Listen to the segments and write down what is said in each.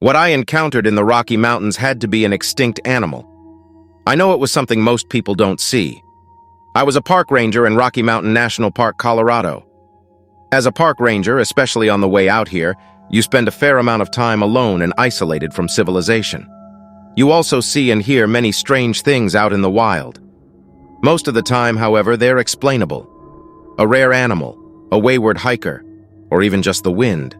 What I encountered in the Rocky Mountains had to be an extinct animal. I know it was something most people don't see. I was a park ranger in Rocky Mountain National Park, Colorado. As a park ranger, especially on the way out here, you spend a fair amount of time alone and isolated from civilization. You also see and hear many strange things out in the wild. Most of the time, however, they're explainable. A rare animal, a wayward hiker, or even just the wind.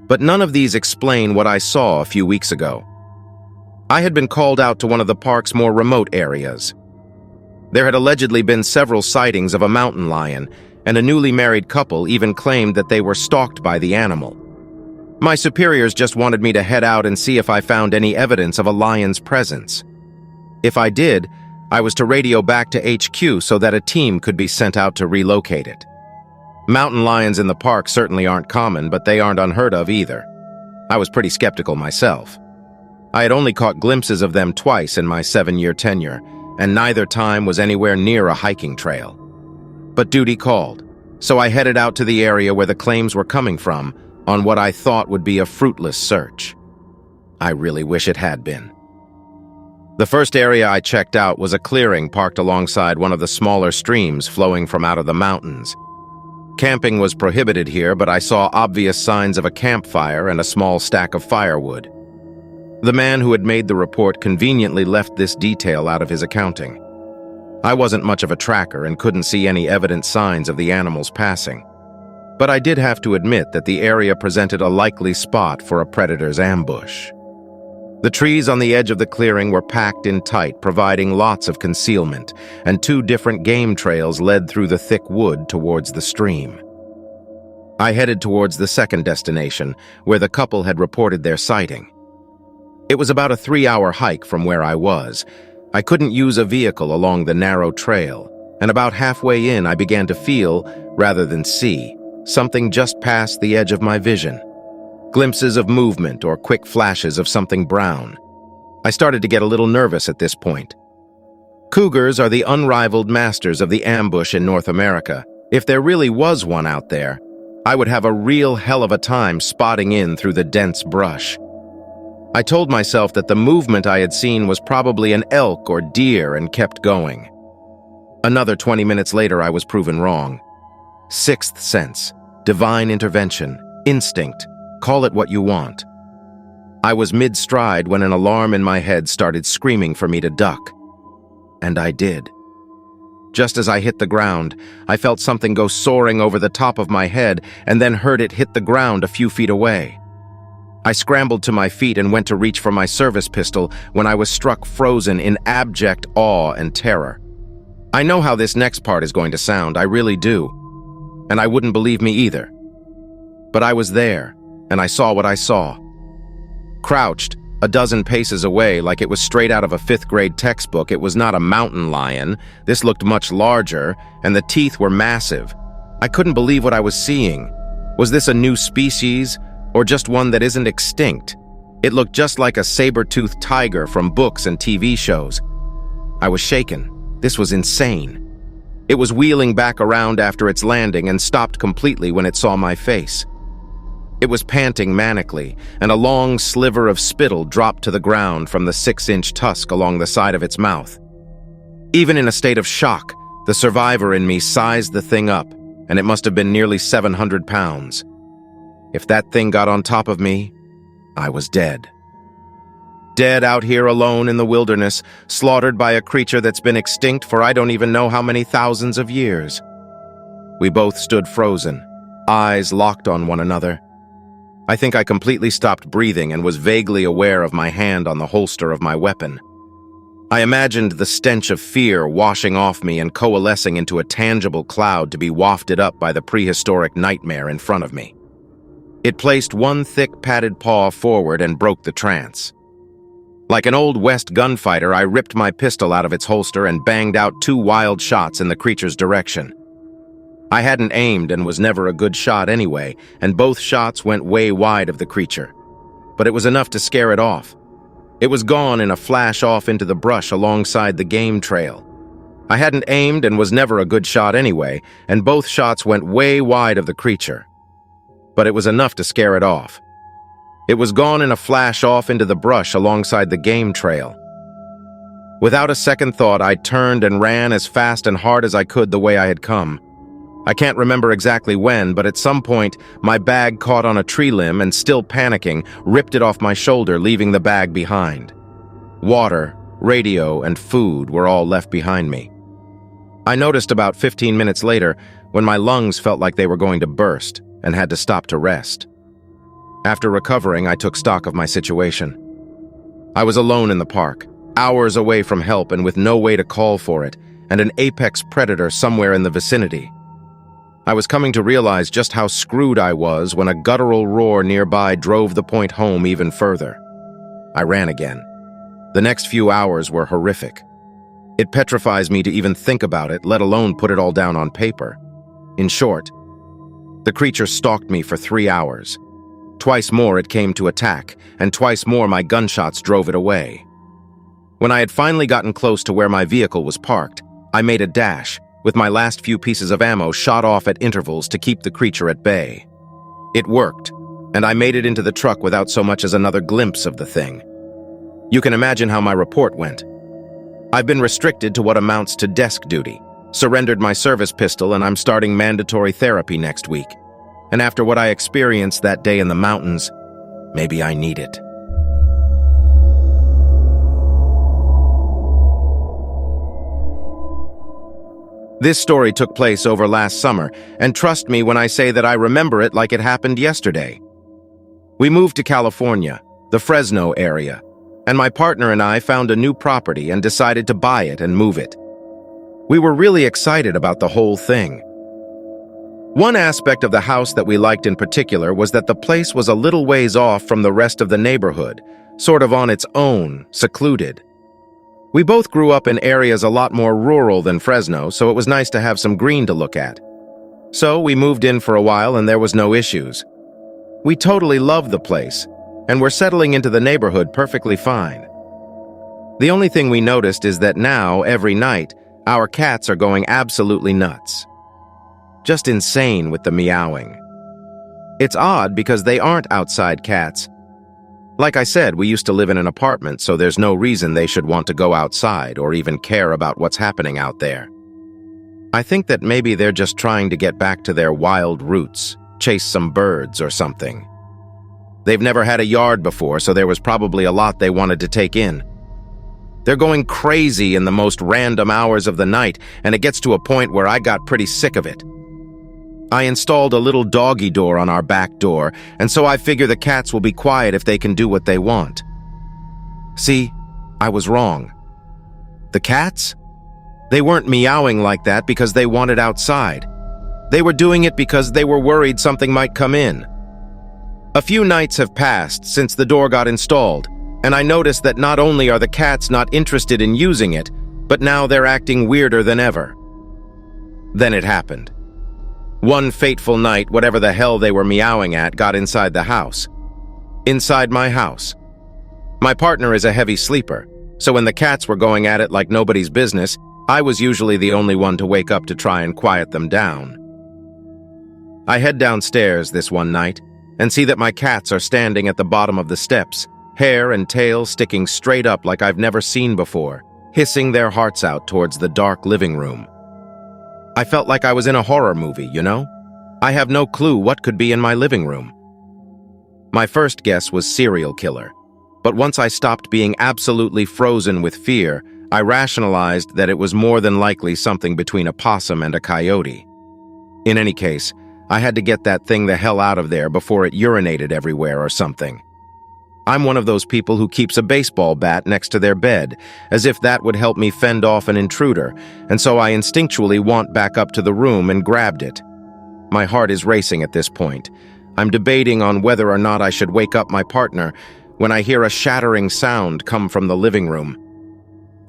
But none of these explain what I saw a few weeks ago. I had been called out to one of the park's more remote areas. There had allegedly been several sightings of a mountain lion, and a newly married couple even claimed that they were stalked by the animal. My superiors just wanted me to head out and see if I found any evidence of a lion's presence. If I did, I was to radio back to HQ so that a team could be sent out to relocate it. Mountain lions in the park certainly aren't common, but they aren't unheard of either. I was pretty skeptical myself. I had only caught glimpses of them twice in my 7-year tenure, and neither time was anywhere near a hiking trail. But duty called, so I headed out to the area where the claims were coming from on what I thought would be a fruitless search. I really wish it had been. The first area I checked out was a clearing parked alongside one of the smaller streams flowing from out of the mountains. Camping was prohibited here, but I saw obvious signs of a campfire and a small stack of firewood. The man who had made the report conveniently left this detail out of his accounting. I wasn't much of a tracker and couldn't see any evident signs of the animals passing. But I did have to admit that the area presented a likely spot for a predator's ambush. The trees on the edge of the clearing were packed in tight, providing lots of concealment, and 2 different game trails led through the thick wood towards the stream. I headed towards the second destination, where the couple had reported their sighting. It was about a 3-hour hike from where I was. I couldn't use a vehicle along the narrow trail, and about halfway in I began to feel, rather than see, something just past the edge of my vision. Glimpses of movement or quick flashes of something brown. I started to get a little nervous at this point. Cougars are the unrivaled masters of the ambush in North America. If there really was one out there, I would have a real hell of a time spotting in through the dense brush. I told myself that the movement I had seen was probably an elk or deer and kept going. Another 20 minutes later, I was proven wrong. Sixth sense, divine intervention, instinct, call it what you want. I was mid-stride when an alarm in my head started screaming for me to duck. And I did. Just as I hit the ground, I felt something go soaring over the top of my head and then heard it hit the ground a few feet away. I scrambled to my feet and went to reach for my service pistol when I was struck frozen in abject awe and terror. I know how this next part is going to sound, I really do. And I wouldn't believe me either. But I was there, and I saw what I saw. Crouched, a dozen paces away like it was straight out of a 5th grade textbook, it was not a mountain lion. This looked much larger, and the teeth were massive. I couldn't believe what I was seeing. Was this a new species, or just one that isn't extinct? It looked just like a saber-toothed tiger from books and TV shows. I was shaken. This was insane. It was wheeling back around after its landing and stopped completely when it saw my face. It was panting manically, and a long sliver of spittle dropped to the ground from the 6-inch tusk along the side of its mouth. Even in a state of shock, the survivor in me sized the thing up, and it must have been nearly 700 pounds. If that thing got on top of me, I was dead. Dead out here alone in the wilderness, slaughtered by a creature that's been extinct for I don't even know how many thousands of years. We both stood frozen, eyes locked on one another. I think I completely stopped breathing and was vaguely aware of my hand on the holster of my weapon. I imagined the stench of fear washing off me and coalescing into a tangible cloud to be wafted up by the prehistoric nightmare in front of me. It placed one thick padded paw forward and broke the trance. Like an Old West gunfighter, I ripped my pistol out of its holster and banged out 2 wild shots in the creature's direction. I hadn't aimed and was never a good shot anyway, and both shots went way wide of the creature. But it was enough to scare it off. It was gone in a flash off into the brush alongside the game trail. I hadn't aimed and was never a good shot anyway, and both shots went way wide of the creature. But it was enough to scare it off. It was gone in a flash off into the brush alongside the game trail. Without a second thought, I turned and ran as fast and hard as I could the way I had come. I can't remember exactly when, but at some point, my bag caught on a tree limb and, still panicking, ripped it off my shoulder, leaving the bag behind. Water, radio, and food were all left behind me. I noticed about 15 minutes later when my lungs felt like they were going to burst and had to stop to rest. After recovering, I took stock of my situation. I was alone in the park, hours away from help and with no way to call for it, and an apex predator somewhere in the vicinity. I was coming to realize just how screwed I was when a guttural roar nearby drove the point home even further. I ran again. The next few hours were horrific. It petrifies me to even think about it, let alone put it all down on paper. In short, the creature stalked me for 3 hours. Twice more it came to attack, and twice more my gunshots drove it away. When I had finally gotten close to where my vehicle was parked, I made a dash, with my last few pieces of ammo shot off at intervals to keep the creature at bay. It worked, and I made it into the truck without so much as another glimpse of the thing. You can imagine how my report went. I've been restricted to what amounts to desk duty, surrendered my service pistol, and I'm starting mandatory therapy next week. And after what I experienced that day in the mountains, maybe I need it. This story took place over last summer, and trust me when I say that I remember it like it happened yesterday. We moved to California, the Fresno area, and my partner and I found a new property and decided to buy it and move it. We were really excited about the whole thing. One aspect of the house that we liked in particular was that the place was a little ways off from the rest of the neighborhood, sort of on its own, secluded. We both grew up in areas a lot more rural than Fresno, so it was nice to have some green to look at. So we moved in for a while and there was no issues. We totally loved the place, and we're settling into the neighborhood perfectly fine. The only thing we noticed is that now, every night, our cats are going absolutely nuts. Just insane with the meowing. It's odd because they aren't outside cats. Like I said, we used to live in an apartment, so there's no reason they should want to go outside or even care about what's happening out there. I think that maybe they're just trying to get back to their wild roots, chase some birds or something. They've never had a yard before, so there was probably a lot they wanted to take in. They're going crazy in the most random hours of the night, and it gets to a point where I got pretty sick of it. I installed a little doggy door on our back door, and so I figure the cats will be quiet if they can do what they want. See, I was wrong. The cats? They weren't meowing like that because they wanted outside. They were doing it because they were worried something might come in. A few nights have passed since the door got installed, and I noticed that not only are the cats not interested in using it, but now they're acting weirder than ever. Then it happened. One fateful night, whatever the hell they were meowing at got inside the house. Inside my house. My partner is a heavy sleeper, so when the cats were going at it like nobody's business, I was usually the only one to wake up to try and quiet them down. I head downstairs this one night and see that my cats are standing at the bottom of the steps, hair and tail sticking straight up like I've never seen before, hissing their hearts out towards the dark living room. I felt like I was in a horror movie, you know? I have no clue what could be in my living room. My first guess was serial killer, but once I stopped being absolutely frozen with fear, I rationalized that it was more than likely something between a possum and a coyote. In any case, I had to get that thing the hell out of there before it urinated everywhere or something. I'm one of those people who keeps a baseball bat next to their bed, as if that would help me fend off an intruder, and so I instinctually want back up to the room and grabbed it. My heart is racing at this point. I'm debating on whether or not I should wake up my partner when I hear a shattering sound come from the living room.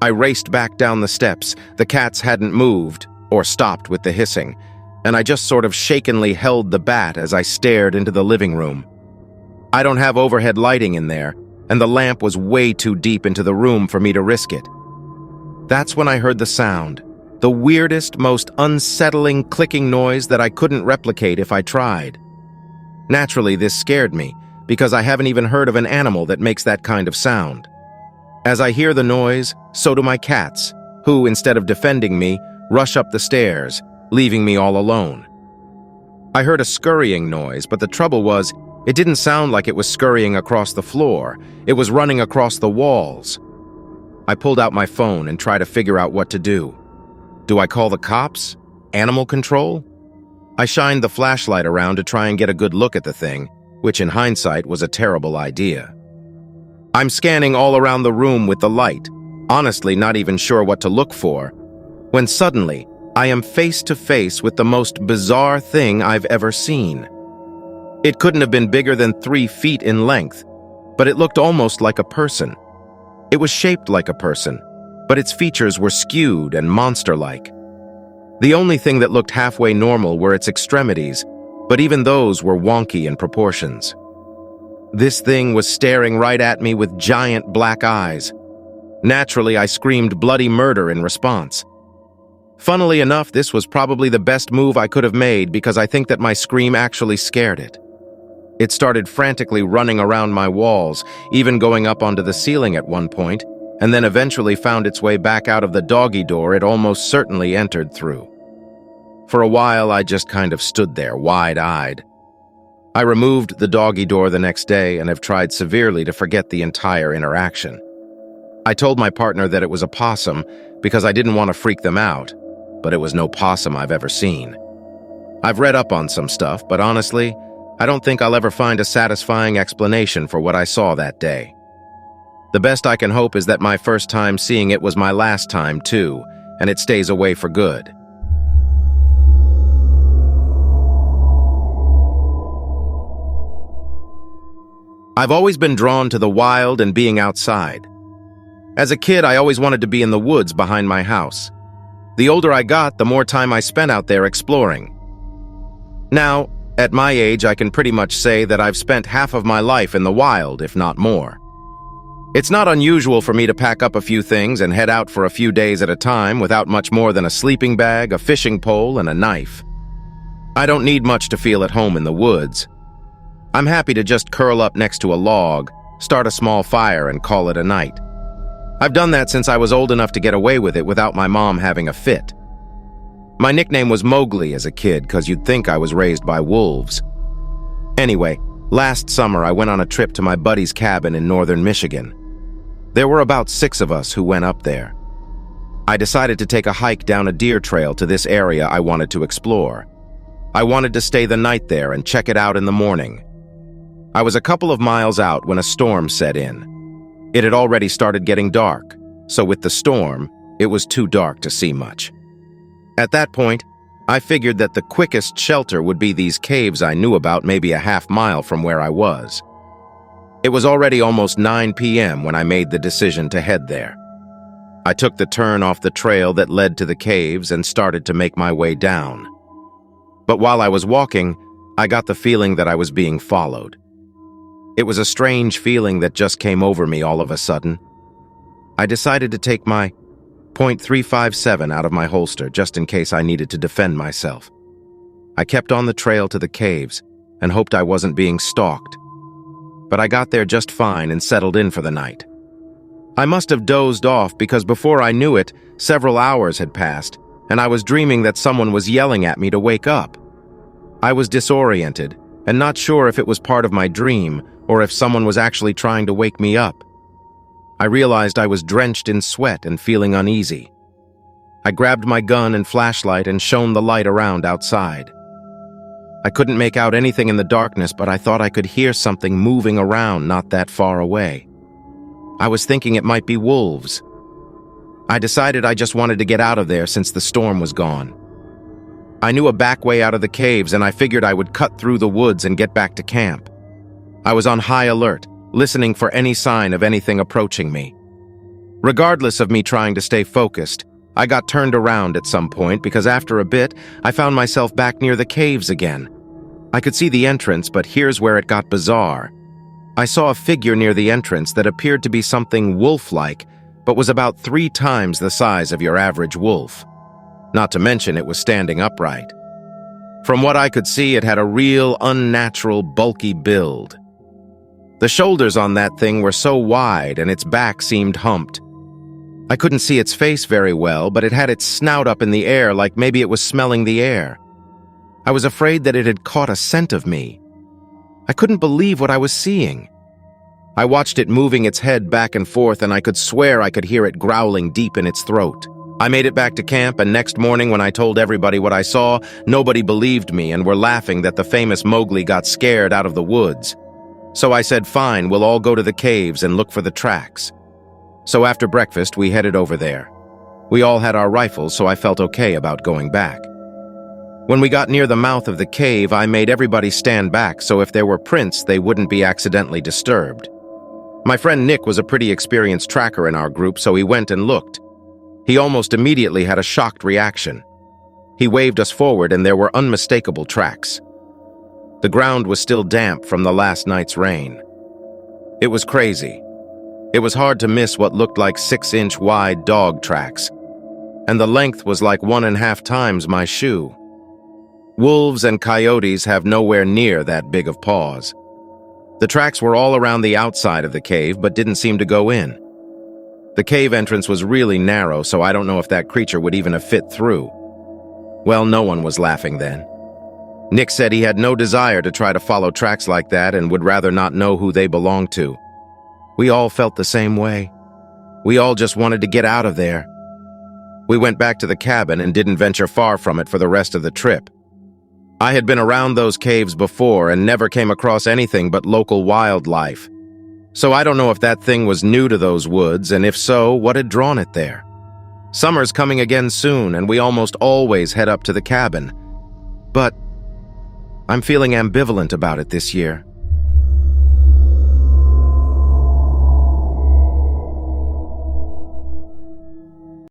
I raced back down the steps. The cats hadn't moved, or stopped with the hissing, and I just sort of shakenly held the bat as I stared into the living room. I don't have overhead lighting in there, and the lamp was way too deep into the room for me to risk it. That's when I heard the sound, the weirdest, most unsettling clicking noise that I couldn't replicate if I tried. Naturally, this scared me, because I haven't even heard of an animal that makes that kind of sound. As I hear the noise, so do my cats, who, instead of defending me, rush up the stairs, leaving me all alone. I heard a scurrying noise, but the trouble was, it didn't sound like it was scurrying across the floor. It was running across the walls. I pulled out my phone and tried to figure out what to do. Do I call the cops? Animal control? I shined the flashlight around to try and get a good look at the thing, which in hindsight was a terrible idea. I'm scanning all around the room with the light, honestly not even sure what to look for, when suddenly I am face to face with the most bizarre thing I've ever seen. It couldn't have been bigger than 3 feet in length, but it looked almost like a person. It was shaped like a person, but its features were skewed and monster-like. The only thing that looked halfway normal were its extremities, but even those were wonky in proportions. This thing was staring right at me with giant black eyes. Naturally, I screamed bloody murder in response. Funnily enough, this was probably the best move I could have made because I think that my scream actually scared it. It started frantically running around my walls, even going up onto the ceiling at one point, and then eventually found its way back out of the doggy door it almost certainly entered through. For a while, I just kind of stood there, wide-eyed. I removed the doggy door the next day and have tried severely to forget the entire interaction. I told my partner that it was a possum because I didn't want to freak them out, but it was no possum I've ever seen. I've read up on some stuff, but honestly, I don't think I'll ever find a satisfying explanation for what I saw that day. The best I can hope is that my first time seeing it was my last time too, and it stays away for good. I've always been drawn to the wild and being outside. As a kid, I always wanted to be in the woods behind my house. The older I got, the more time I spent out there exploring. Now, at my age, I can pretty much say that I've spent half of my life in the wild, if not more. It's not unusual for me to pack up a few things and head out for a few days at a time without much more than a sleeping bag, a fishing pole, and a knife. I don't need much to feel at home in the woods. I'm happy to just curl up next to a log, start a small fire, and call it a night. I've done that since I was old enough to get away with it without my mom having a fit. My nickname was Mowgli as a kid because you'd think I was raised by wolves. Anyway, last summer I went on a trip to my buddy's cabin in northern Michigan. There were about 6 of us who went up there. I decided to take a hike down a deer trail to this area I wanted to explore. I wanted to stay the night there and check it out in the morning. I was a couple of miles out when a storm set in. It had already started getting dark, so with the storm, it was too dark to see much. At that point, I figured that the quickest shelter would be these caves I knew about maybe a half mile from where I was. It was already almost 9 p.m. when I made the decision to head there. I took the turn off the trail that led to the caves and started to make my way down. But while I was walking, I got the feeling that I was being followed. It was a strange feeling that just came over me all of a sudden. I decided to take my .357 out of my holster just in case I needed to defend myself. I kept on the trail to the caves and hoped I wasn't being stalked. But I got there just fine and settled in for the night. I must have dozed off because before I knew it, several hours had passed, and I was dreaming that someone was yelling at me to wake up. I was disoriented and not sure if it was part of my dream or if someone was actually trying to wake me up. I realized I was drenched in sweat and feeling uneasy. I grabbed my gun and flashlight and shone the light around outside. I couldn't make out anything in the darkness, but I thought I could hear something moving around not that far away. I was thinking it might be wolves. I decided I just wanted to get out of there since the storm was gone. I knew a back way out of the caves, and I figured I would cut through the woods and get back to camp. I was on high alert, listening for any sign of anything approaching me. Regardless of me trying to stay focused, I got turned around at some point because after a bit, I found myself back near the caves again. I could see the entrance, but here's where it got bizarre. I saw a figure near the entrance that appeared to be something wolf-like, but was about 3 times the size of your average wolf. Not to mention it was standing upright. From what I could see, it had a real, unnatural, bulky build. The shoulders on that thing were so wide and its back seemed humped. I couldn't see its face very well, but it had its snout up in the air like maybe it was smelling the air. I was afraid that it had caught a scent of me. I couldn't believe what I was seeing. I watched it moving its head back and forth, and I could swear I could hear it growling deep in its throat. I made it back to camp, and next morning when I told everybody what I saw, nobody believed me and were laughing that the famous Mowgli got scared out of the woods. So I said, fine, we'll all go to the caves and look for the tracks. So after breakfast, we headed over there. We all had our rifles, so I felt okay about going back. When we got near the mouth of the cave, I made everybody stand back so if there were prints, they wouldn't be accidentally disturbed. My friend Nick was a pretty experienced tracker in our group, so he went and looked. He almost immediately had a shocked reaction. He waved us forward, and there were unmistakable tracks. The ground was still damp from the last night's rain. It was crazy. It was hard to miss what looked like 6-inch wide dog tracks, and the length was like 1.5 times my shoe. Wolves and coyotes have nowhere near that big of paws. The tracks were all around the outside of the cave, but didn't seem to go in. The cave entrance was really narrow, so I don't know if that creature would even have fit through. Well, no one was laughing then. Nick said he had no desire to try to follow tracks like that and would rather not know who they belonged to. We all felt the same way. We all just wanted to get out of there. We went back to the cabin and didn't venture far from it for the rest of the trip. I had been around those caves before and never came across anything but local wildlife. So I don't know if that thing was new to those woods, and if so, what had drawn it there. Summer's coming again soon, and we almost always head up to the cabin. But I'm feeling ambivalent about it this year.